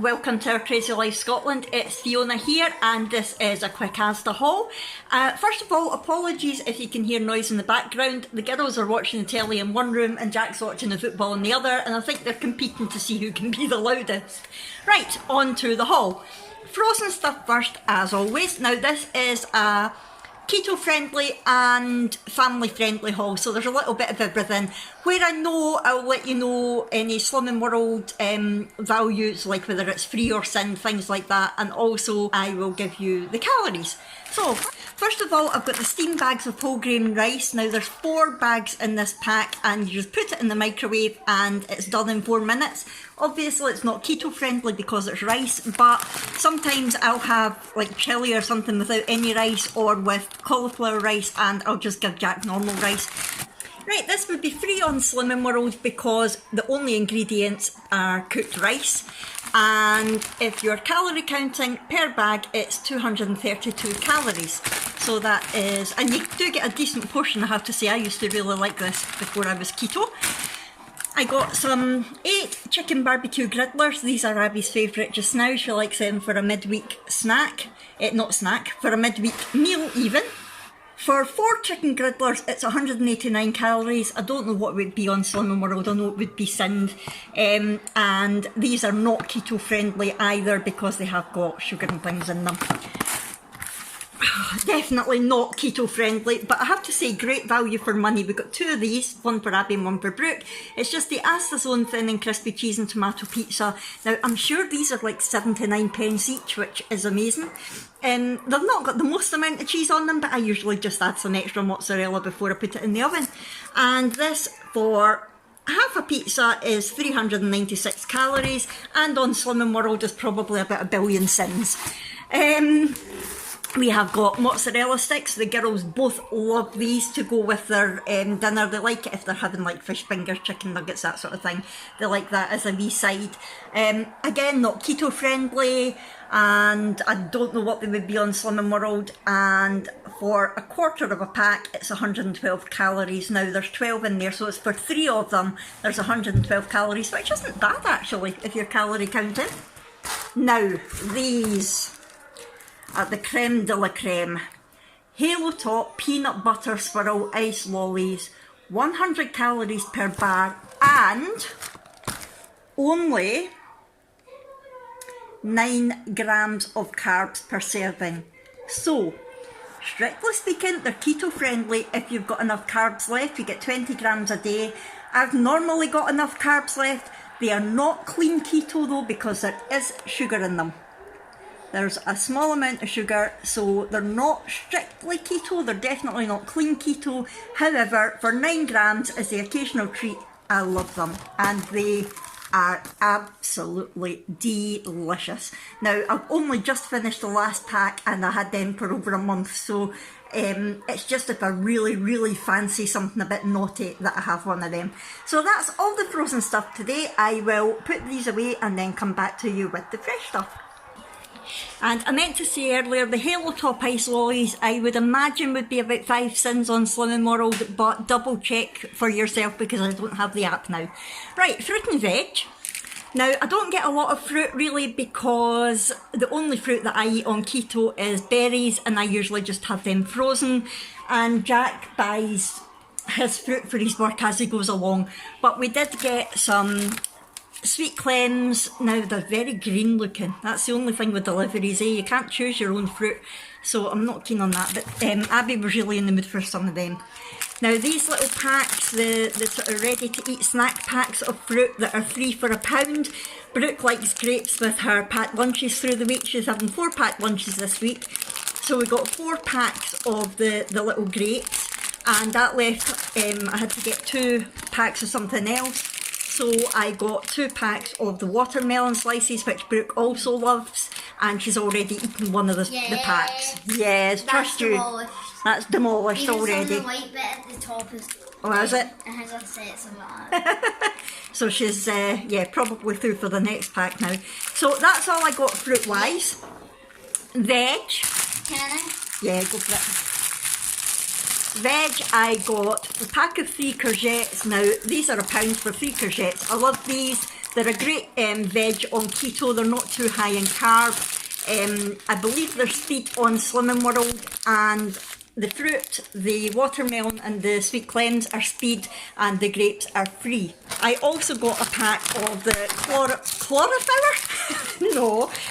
welcome to our Crazy Life Scotland. It's Fiona here and this is a quick Asda haul. First of all, apologies if you can hear noise in the background. The girls are watching the telly in one room and Jack's watching the football in the other, and I think they're competing to see who can be the loudest. Right, on to the haul. Frozen stuff first, as always. Now this is a keto friendly and family friendly haul, so there's a little bit of everything. Where I know, I'll let you know any Slimming World values, like whether it's free or sin, things like that, and also I will give you the calories. So first of all, I've got the steam bags of whole grain rice. Now there's 4 bags in this pack and you just put it in the microwave and it's done in 4 minutes. Obviously it's not keto friendly because it's rice, but sometimes I'll have like chili or something without any rice or with cauliflower rice, and I'll just give Jack normal rice. Right, this would be free on Slimming World because the only ingredients are cooked rice, and if you're calorie counting per bag it's 232 calories. So that is, and you do get a decent portion, I have to say. I used to really like this before I was keto. I got some 8 chicken barbecue griddlers. These are Abby's favourite just now. She likes them for a midweek snack. For a midweek meal even. For 4 chicken griddlers, it's 189 calories. I don't know what would be on Slimming World. I know it would be sinned. And these are not keto friendly either because they have got sugar and things in them. Definitely not keto friendly, but I have to say great value for money. We've got 2 of these, one for Abby and one for Brooke. It's just the Asda's own thin and crispy cheese and tomato pizza. Now I'm sure these are like 79 pence each, which is amazing. They've not got the most amount of cheese on them, but I usually just add some extra mozzarella before I put it in the oven. And this for half a pizza is 396 calories, and on Slimming World is probably about 1 billion sins. We have got mozzarella sticks. The girls both love these to go with their dinner. They like it if they're having like fish fingers, chicken nuggets, that sort of thing. They like that as a wee side. Again, not keto friendly, and I don't know what they would be on Slimming World. And for a quarter of a pack, it's 112 calories. Now there's 12 in there, so it's for 3 of them. There's 112 calories, which isn't bad actually if you're calorie counting. Now these are the creme de la creme. Halo Top peanut butter swirl ice lollies, 100 calories per bar and only 9 grams of carbs per serving. So, strictly speaking, they're keto friendly if you've got enough carbs left. You get 20 grams a day. I've normally got enough carbs left. They are not clean keto though because there is sugar in them. There's a small amount of sugar, so they're not strictly keto, they're definitely not clean keto. However, for 9 grams as the occasional treat, I love them. And they are absolutely delicious. Now, I've only just finished the last pack and I had them for over a month, so it's just if I really, really fancy something a bit naughty that I have one of them. So that's all the frozen stuff today. I will put these away and then come back to you with the fresh stuff. And I meant to say earlier, the Halo Top ice lollies I would imagine would be about 5 cents on Slimming World, but double check for yourself because I don't have the app now. Right, fruit and veg. Now I don't get a lot of fruit really because the only fruit that I eat on keto is berries, and I usually just have them frozen, and Jack buys his fruit for his work as he goes along. But we did get some sweet clems. Now they're very green looking. That's the only thing with deliveries, you can't choose your own fruit, so I'm not keen on that, but Abby was really in the mood for some of them. Now these little packs, the sort of ready to eat snack packs of fruit that are 3 for £1. Brooke likes grapes with her packed lunches through the week. She's having 4 packed lunches this week, so we got 4 packs of the little grapes, and that left, I had to get 2 packs of something else. So I got 2 packs of the watermelon slices, which Brooke also loves, and she's already eaten one of the packs. Yes, trust you. That's demolished already. The white bit at the top is. Oh, is it? It has a set some of that. So she's probably through for the next pack now. So that's all I got fruit wise. Veg. Can I? Yeah, go for it. Veg, I got a pack of 3 courgettes. Now, these are £1 for 3 courgettes. I love these. They're a great veg on keto. They're not too high in carb. I believe they're speed on Slimming World, and the fruit, the watermelon and the sweet cleanse are speed, and the grapes are free. I also got a pack of the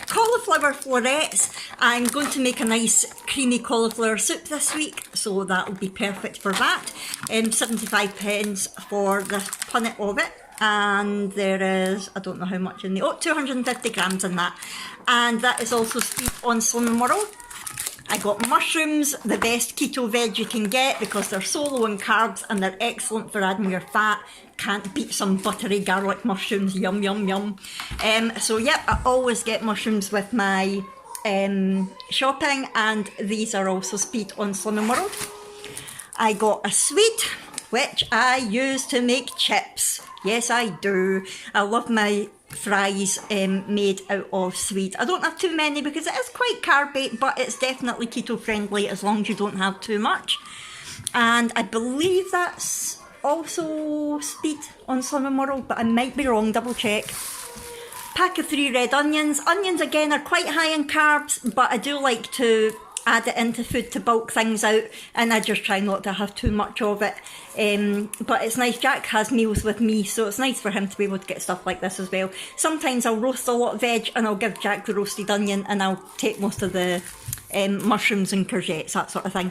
cauliflower florets. I'm going to make a nice creamy cauliflower soup this week, so that will be perfect for that. 75 pence for the punnet of it. And there is, I don't know how much in the, 250 grams in that. And that is also speed on Slimming World. I got mushrooms, the best keto veg you can get because they're so low in carbs and they're excellent for adding your fat. Can't beat some buttery garlic mushrooms, yum, yum, yum. So yep, I always get mushrooms with my shopping, and these are also speed on Slimming World. I got a sweet, which I use to make chips. Yes, I do. I love my fries made out of sweet. I don't have too many because it is quite carby, but it's definitely keto friendly as long as you don't have too much. And I believe that's also speed on Slimming World, but I might be wrong, double check. Pack of 3 red onions. Onions again are quite high in carbs, but I do like to add it into food to bulk things out, and I just try not to have too much of it. But it's nice, Jack has meals with me, so it's nice for him to be able to get stuff like this as well. Sometimes I'll roast a lot of veg and I'll give Jack the roasted onion, and I'll take most of the mushrooms and courgettes, that sort of thing.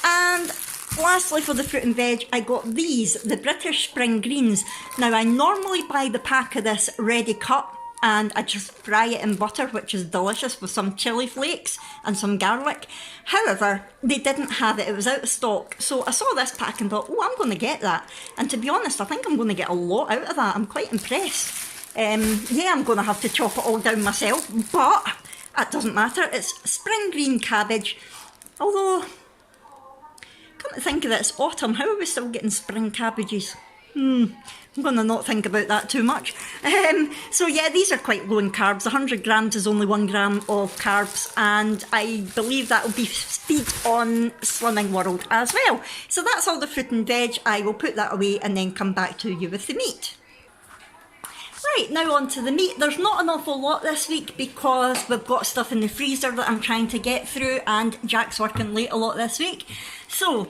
And lastly, for the fruit and veg, I got these, the British Spring Greens. Now, I normally buy the pack of this ready cut, and I just fry it in butter, which is delicious, with some chilli flakes and some garlic. However, they didn't have it, it was out of stock. So I saw this pack and thought, oh, I'm going to get that. And to be honest, I think I'm going to get a lot out of that. I'm quite impressed. Yeah, I'm going to have to chop it all down myself, but that doesn't matter. It's spring green cabbage. Although, come to think of it, it's autumn. How are we still getting spring cabbages? I'm going to not think about that too much. So yeah, these are quite low in carbs. 100 grams is only 1 gram of carbs, and I believe that will be speed on Slimming World as well. So that's all the fruit and veg. I will put that away and then come back to you with the meat. Right, now on to the meat. There's not an awful lot this week because we've got stuff in the freezer that I'm trying to get through, and Jack's working late a lot this week. So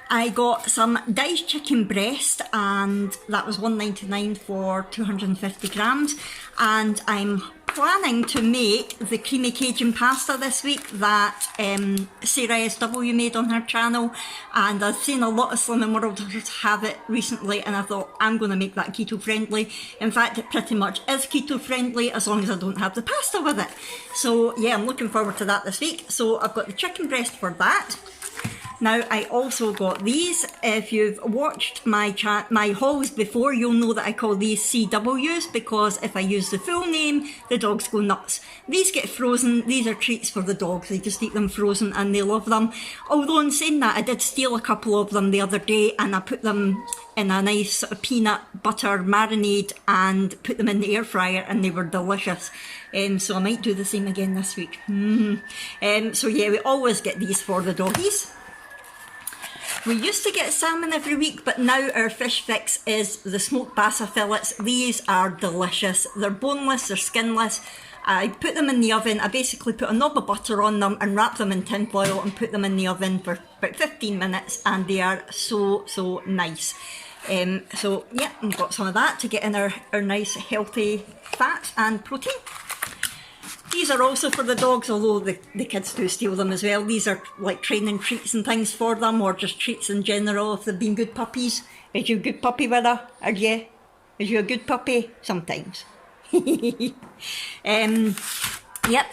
I got some diced chicken breast, and that was $1.99 for 250 grams. And I'm planning to make the creamy Cajun pasta this week that Sarah SW made on her channel, and I've seen a lot of Slimming Worlders have it recently, and I thought I'm going to make that keto friendly. In fact, it pretty much is keto friendly as long as I don't have the pasta with it. So yeah, I'm looking forward to that this week. So I've got the chicken breast for that. Now, I also got these. If you've watched my hauls before, you'll know that I call these CWs, because if I use the full name, the dogs go nuts. These get frozen. These are treats for the dogs. They just eat them frozen and they love them. Although in saying that, I did steal a couple of them the other day, and I put them in a nice sort of peanut butter marinade and put them in the air fryer, and they were delicious. So I might do the same again this week. So yeah, we always get these for the doggies. We used to get salmon every week, but now our fish fix is the smoked bassa fillets. These are delicious. They're boneless, they're skinless. I put them in the oven. I basically put a knob of butter on them and wrap them in tin foil and put them in the oven for about 15 minutes, and they are so nice. So yeah, I've got some of that to get in our nice healthy fat and protein. These are also for the dogs, although the kids do steal them as well. These are like training treats and things for them, or just treats in general if they've been good puppies. Is you a good puppy with her? Are you? Is you a good puppy? Sometimes. Yep,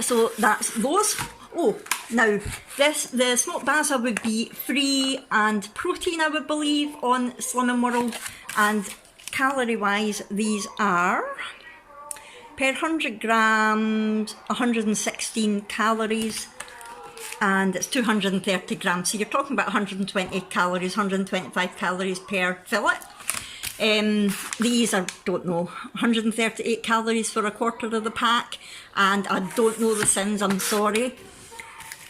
so that's those. Oh, now the smoked bassa would be free and protein, I would believe, on Slimming World. And calorie wise, these are per 100 grams, 116 calories, and it's 230 grams. So you're talking about 120 calories, 125 calories per fillet. These are, don't know, 138 calories for a quarter of the pack, and I don't know the sins, I'm sorry.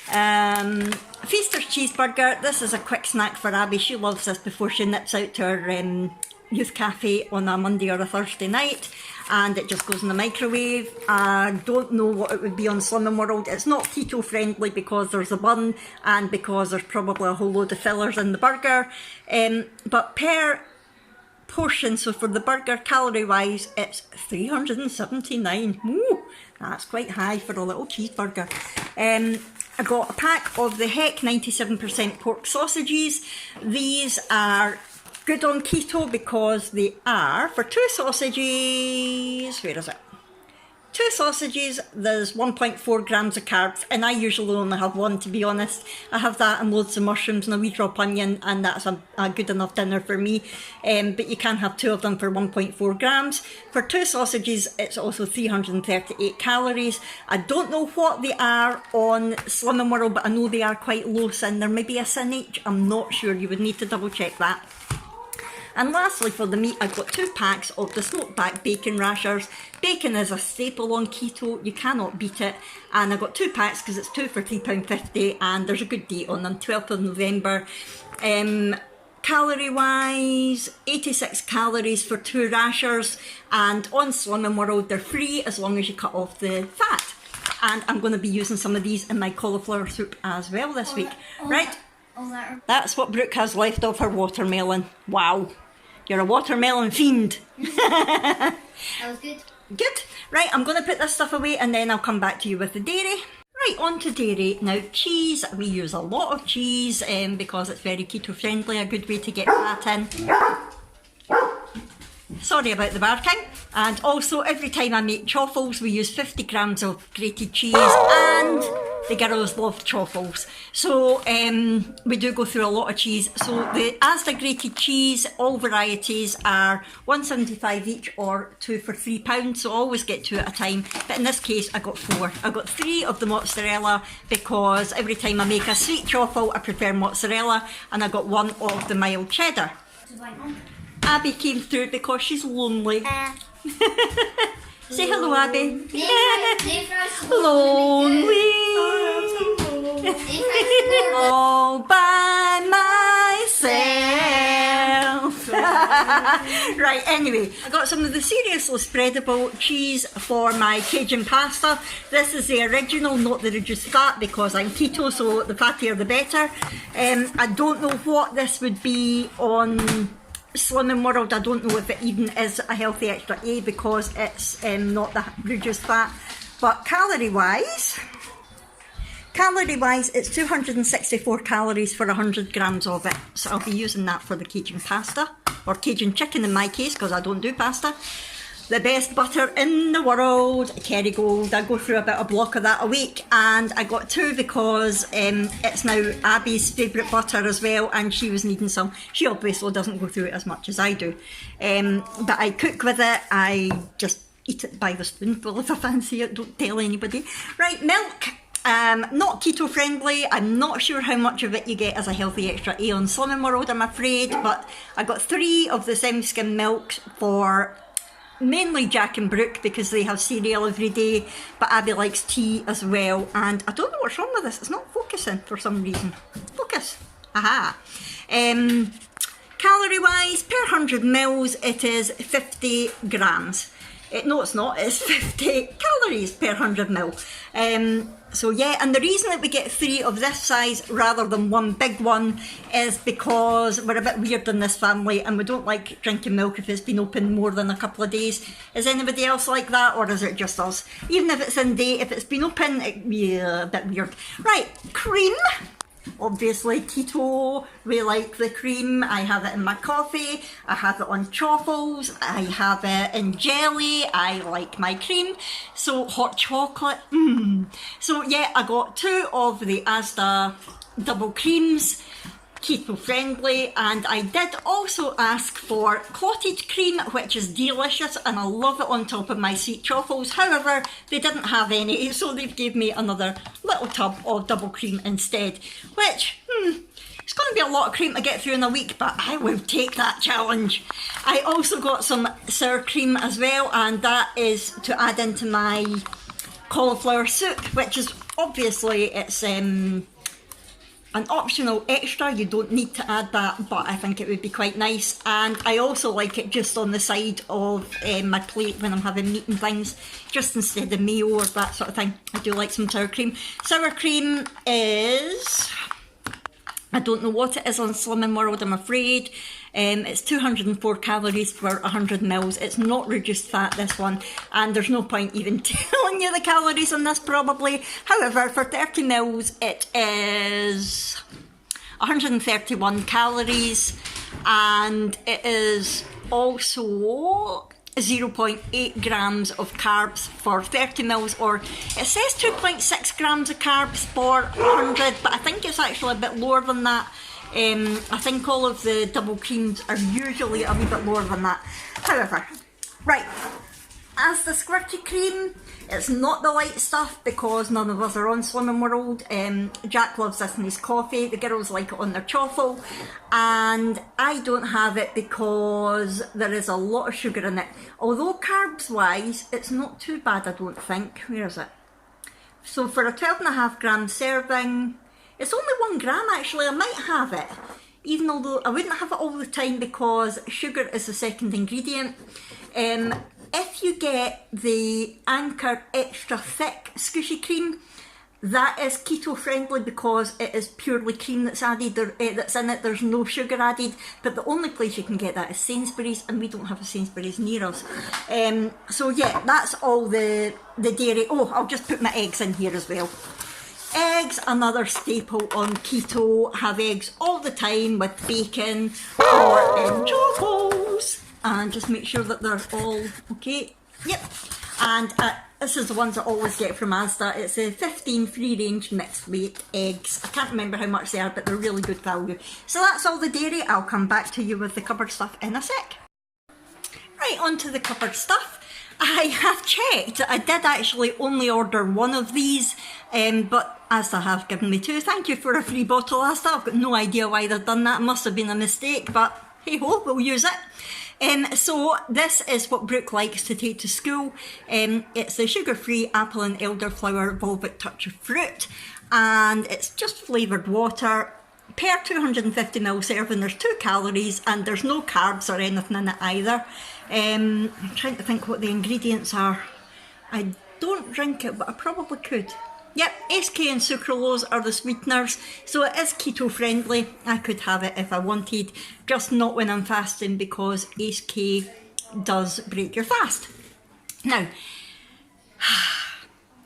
Feaster's cheeseburger. This is a quick snack for Abby. She loves this before she nips out to her youth cafe on a Monday or a Thursday night, and it just goes in the microwave. I don't know what it would be on Slimming World. It's not keto friendly because there's a bun and because there's probably a whole load of fillers in the burger, but per portion, so for the burger, calorie wise, it's 379. Ooh, that's quite high for a little cheeseburger. I got a pack of the Heck 97% pork sausages. These are good on keto because they are, for 2 sausages, where is it? 2 sausages, there's 1.4 grams of carbs, and I usually only have 1, to be honest. I have that and loads of mushrooms and a wee drop onion, and that's a good enough dinner for me. But you can have 2 of them for 1.4 grams. For 2 sausages, it's also 338 calories. I don't know what they are on Slimming World, but I know they are quite low sin. There may be a sin each, I'm not sure. You would need to double check that. And lastly, for the meat, I've got 2 packs of the smoked back bacon rashers. Bacon is a staple on keto, you cannot beat it. And I got 2 packs because it's 2 for £3.50, and there's a good date on them, 12th of November. Calorie wise, 86 calories for 2 rashers, and on Slimming World they're free as long as you cut off the fat. And I'm going to be using some of these in my cauliflower soup as well this week. Right, that's what Brooke has left of her watermelon. Wow. You're a watermelon fiend. That was good. Good. Right, I'm going to put this stuff away and then I'll come back to you with the dairy. Right, on to dairy. Now, cheese. We use a lot of cheese because it's very keto friendly, a good way to get fat in. Sorry about the barking. And also, every time I make chaffles, we use 50 grams of grated cheese, and the girls love chaffles. So we do go through a lot of cheese. So the Asda grated cheese, all varieties, are $1.75 each or 2 for £3. So I always get 2 at a time. But in this case, I got 4. I got 3 of the mozzarella because every time I make a sweet chaffle, I prefer mozzarella, and I got 1 of the mild cheddar. Abby came through because she's lonely. Say hello, Abby. Lonely. All by myself. Right, anyway, I got some of the seriously spreadable cheese for my Cajun pasta. This is the original, not the reduced fat, because I'm keto, so the fattier the better. I don't know what this would be on Slimming World. I don't know if it even is a healthy extra A because it's not the reduced fat. But calorie wise, it's 264 calories for 100 grams of it. So I'll be using that for the Cajun pasta, or Cajun chicken in my case, because I don't do pasta. The best butter in the world, Kerrygold. I go through about a block of that a week, and I got 2 because it's now Abby's favourite butter as well, and she was needing some. She obviously doesn't go through it as much as I do, but I cook with it. I just eat it by the spoonful if I fancy it, don't tell anybody. Right, milk. Not keto friendly. I'm not sure how much of it you get as a healthy extra A on Slimming World, I'm afraid, but I got 3 of the semi-skim milk for mainly Jack and Brooke because they have cereal every day, but Abby likes tea as well, and I don't know what's wrong with this, it's not focusing for some reason. Focus. Aha. Calorie wise, per 100 mils, it is 50 grams. No, it's not, it's 50 calories per 100 mil. So yeah, and the reason that we get 3 of this size rather than 1 big one is because we're a bit weird in this family and we don't like drinking milk if it's been open more than a couple of days. Is anybody else like that, or is it just us? Even if it's in date, if it's been open, it'd be a bit weird. Right, cream. Obviously keto, we like the cream. I have it in my coffee, I have it on chaffles, I have it in jelly, I like my cream. So hot chocolate, So yeah, I got 2 of the Asda double creams, keto friendly, and I did also ask for clotted cream, which is delicious and I love it on top of my sweet chaffles. However, they didn't have any, so they've gave me another little tub of double cream instead, which it's going to be a lot of cream to get through in a week, but I will take that challenge. I also got some sour cream as well, and that is to add into my cauliflower soup, which is obviously, it's an optional extra. You don't need to add that, but I think it would be quite nice. And I also like it just on the side of my plate when I'm having meat and things, just instead of mayo or that sort of thing. I do like some sour cream. Sour cream is, I don't know what it is on Slimming World, I'm afraid. It's 204 calories for 100 mils. It's not reduced fat, this one, and there's no point even telling you the calories on this probably. However, for 30 mils it is 131 calories, and it is also 0.8 grams of carbs for 30 mils, or it says 2.6 grams of carbs for 100, but I think it's actually a bit lower than that. I think all of the double creams are usually a wee bit lower than that. However, right, as the squirty cream, it's not the light stuff because none of us are on Slimming World. Jack loves this in his coffee, the girls like it on their choffle, and I don't have it because there is a lot of sugar in it. Although carbs wise, it's not too bad, I don't think. Where is it? So for a 12.5 gram serving, it's only 1 gram actually. I might have it, even although I wouldn't have it all the time because sugar is the second ingredient. If you get the Anchor Extra Thick Squishy Cream, that is keto friendly because it is purely cream that's added, that's in it. There's no sugar added, but the only place you can get that is Sainsbury's, and we don't have a Sainsbury's near us. So yeah, that's all the dairy. Oh, I'll just put my eggs in here as well. Eggs, another staple on keto. Have eggs all the time with bacon or in chocolate. And just make sure that they're all okay. Yep. And this is the ones I always get from Asda. It's a 15 free range mixed weight eggs. I can't remember how much they are, but they're really good value. So that's all the dairy. I'll come back to you with the cupboard stuff in a sec. Right, on to the cupboard stuff. I have checked. I did actually only order one of these, but Asda have given me 2. Thank you for a free bottle, Asda. I've got no idea why they've done that. It must have been a mistake, but hey ho, we'll use it. So this is what Brooke likes to take to school. It's the sugar-free apple and elderflower velvet touch of fruit, and it's just flavoured water. Per 250ml serving, there's 2 calories, and there's no carbs or anything in it either. I'm trying to think what the ingredients are. I don't drink it, but I probably could. Yep, SK and sucralose are the sweeteners, so it is keto friendly. I could have it if I wanted, just not when I'm fasting because SK does break your fast. Now,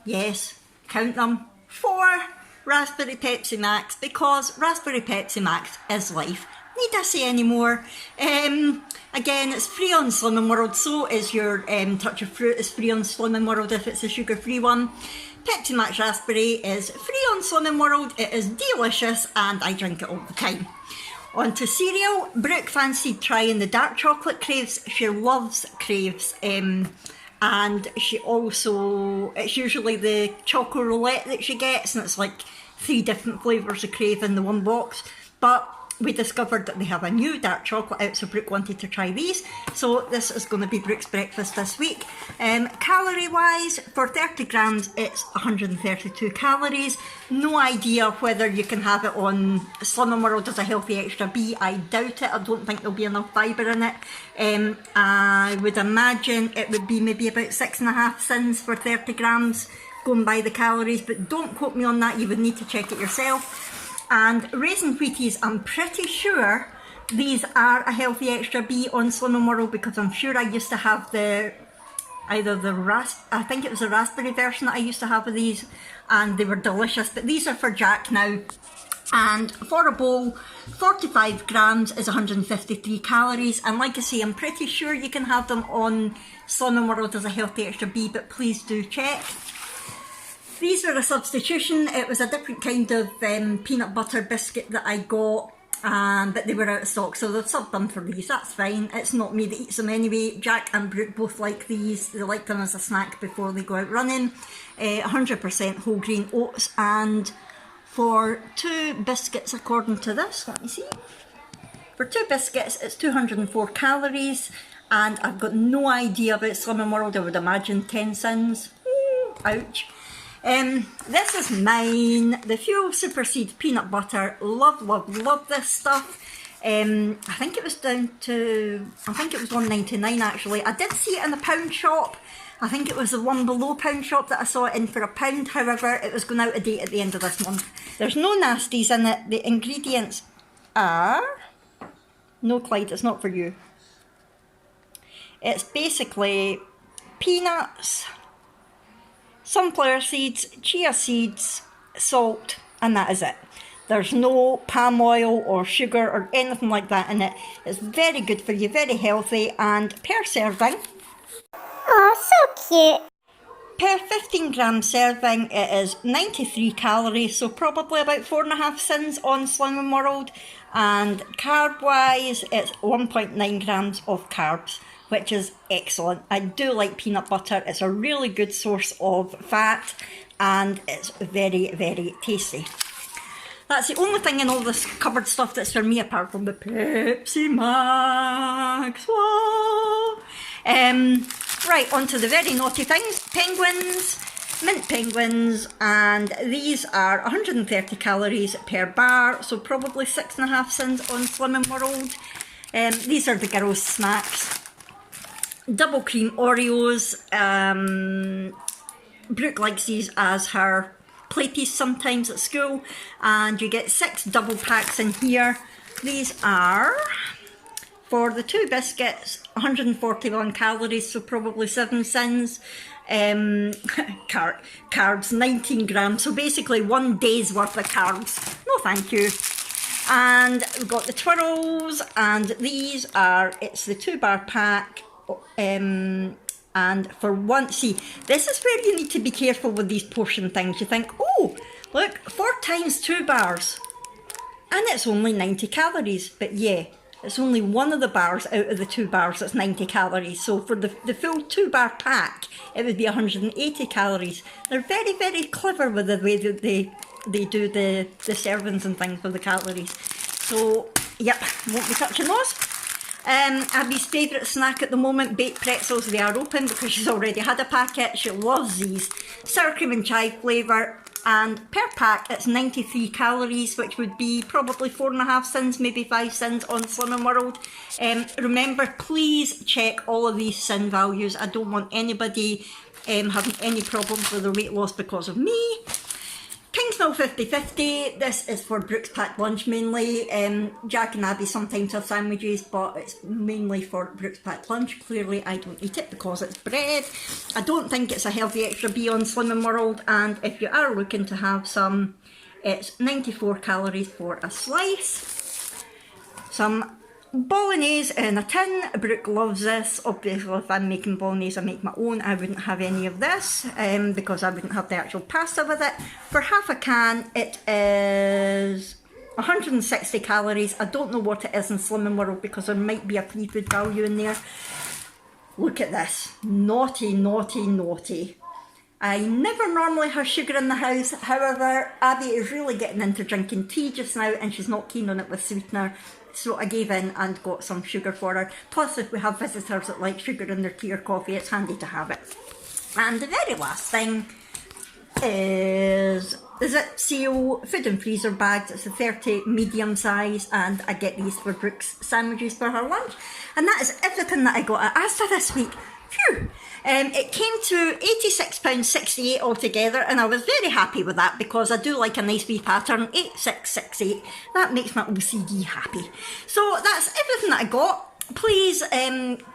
yes, count them, 4 Raspberry Pepsi Max, because Raspberry Pepsi Max is life. Need I say any more? Again, it's free on Slimming World, so is your touch of fruit is free on Slimming World if it's a sugar-free one. Pepsi Max Raspberry is free on Slimming World. It is delicious and I drink it all the time. On to cereal. Brooke fancied trying the dark chocolate Craves. She loves Craves. And she also, it's usually the choco roulette that she gets, and it's like 3 different flavours of Crave in the one box. But we discovered that they have a new dark chocolate out, so Brooke wanted to try these. So this is going to be Brooke's breakfast this week. Calorie wise, for 30 grams, it's 132 calories. No idea whether you can have it on Slimming World as a healthy extra B. I doubt it. I don't think there'll be enough fibre in it. I would imagine it would be maybe about 6.5 cents for 30 grams, going by the calories, but don't quote me on that. You would need to check it yourself. And Raisin Wheaties, I'm pretty sure these are a healthy extra B on Slimming World, because I'm sure I used to have I think it was the raspberry version that I used to have of these, and they were delicious. But these are for Jack now. And for a bowl, 45 grams is 153 calories. And like I say, I'm pretty sure you can have them on Slimming World as a healthy extra B, but please do check. These were a substitution. It was a different kind of peanut butter biscuit that I got, but they were out of stock, so they've subbed them for these. That's fine. It's not me that eats them anyway. Jack and Brooke both like these. They like them as a snack before they go out running. 100% whole grain oats, and for 2 biscuits, according to this, let me see. For 2 biscuits, it's 204 calories, and I've got no idea about Slimming World. I would imagine 10 cents. Ouch. This is mine, the Fuel Superseed Peanut Butter. Love, love, love this stuff. I think it was $1.99 actually. I did see it in a pound shop. I think it was the one below pound shop that I saw it in for £1. However, it was going out of date at the end of this month. There's no nasties in it. The ingredients are... No, Clyde, it's not for you. It's basically peanuts, sunflower seeds, chia seeds, salt, and that is it. There's no palm oil or sugar or anything like that in it. It's very good for you, very healthy, and per serving... Oh, so cute. Per 15 gram serving, it is 93 calories, so probably about 4.5 sins on Slim World. And carb-wise, it's 1.9 grams of carbs, which is excellent. I do like peanut butter. It's a really good source of fat, and it's very, very tasty. That's the only thing in all this cupboard stuff that's for me, apart from the Pepsi Max. Whoa. Right, on to the very naughty things. Penguins, mint penguins, and these are 130 calories per bar, so probably 6.5 sins on Slimming World. These are the girls' snacks. Double cream Oreos. Brooke likes these as her play piece sometimes at school, and you get 6 double packs in here. These are, for the 2 biscuits, 141 calories, so probably 7 sins. Carbs, 19 grams, so basically 1 day's worth of carbs. No thank you. And we've got the twirls, and these are, it's the 2 bar pack. And for one, see, this is where you need to be careful with these portion things. You think, oh, look, 4 times 2 bars, and it's only 90 calories. But yeah, it's only one of the bars out of the 2 bars that's 90 calories. So for the full 2 bar pack, it would be 180 calories. They're very, very clever with the way that they do the servings and things with the calories. So, yep, won't be touching those. Abby's favourite snack at the moment, baked pretzels. They are open because she's already had a packet. She loves these. Sour cream and chive flavour, and per pack it's 93 calories, which would be probably 4.5 sins, maybe 5 sins on Slimming World. Remember, please check all of these sin values. I don't want anybody having any problems with their weight loss because of me. Kingsmill 50/50, this is for Brooke's packed lunch mainly. Jack and Abby sometimes have sandwiches, but it's mainly for Brooke's packed lunch. Clearly I don't eat it because it's bread. I don't think it's a healthy extra B on Slimming World, and if you are looking to have some, it's 94 calories for a slice. Some bolognese in a tin. Brooke loves this. Obviously, if I'm making bolognese, I make my own. I wouldn't have any of this because I wouldn't have the actual pasta with it. For half a can, it is 160 calories. I don't know what it is in Slimming World because there might be a free food value in there. Look at this. Naughty, naughty, naughty. I never normally have sugar in the house. However, Abby is really getting into drinking tea just now, and she's not keen on it with sweetener. So I gave in and got some sugar for her. Plus, if we have visitors that like sugar in their tea or coffee, it's handy to have it. And the very last thing is the Zip Seal food and freezer bags. It's a 30 medium size, and I get these for Brooke's sandwiches for her lunch. And that is everything that I got at Asda this week. Phew! It came to £86.68 altogether, and I was very happy with that because I do like a nice wee pattern. 8668. That makes my OCD happy. So that's everything that I got. Please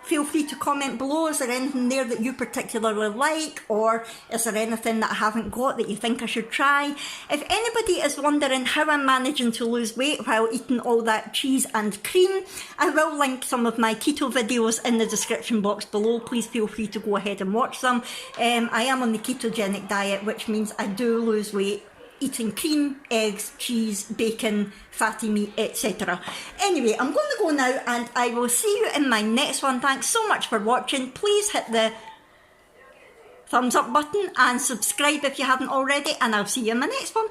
feel free to comment below. Is there anything there that you particularly like, or is there anything that I haven't got that you think I should try? If anybody is wondering how I'm managing to lose weight while eating all that cheese and cream, I will link some of my keto videos in the description box below. Please feel free to go ahead and watch them. I am on the ketogenic diet, which means I do lose weight eating cream, eggs, cheese, bacon, fatty meat, etc. Anyway, I'm going to go now, and I will see you in my next one. Thanks so much for watching. Please hit the thumbs up button and subscribe if you haven't already, and I'll see you in my next one.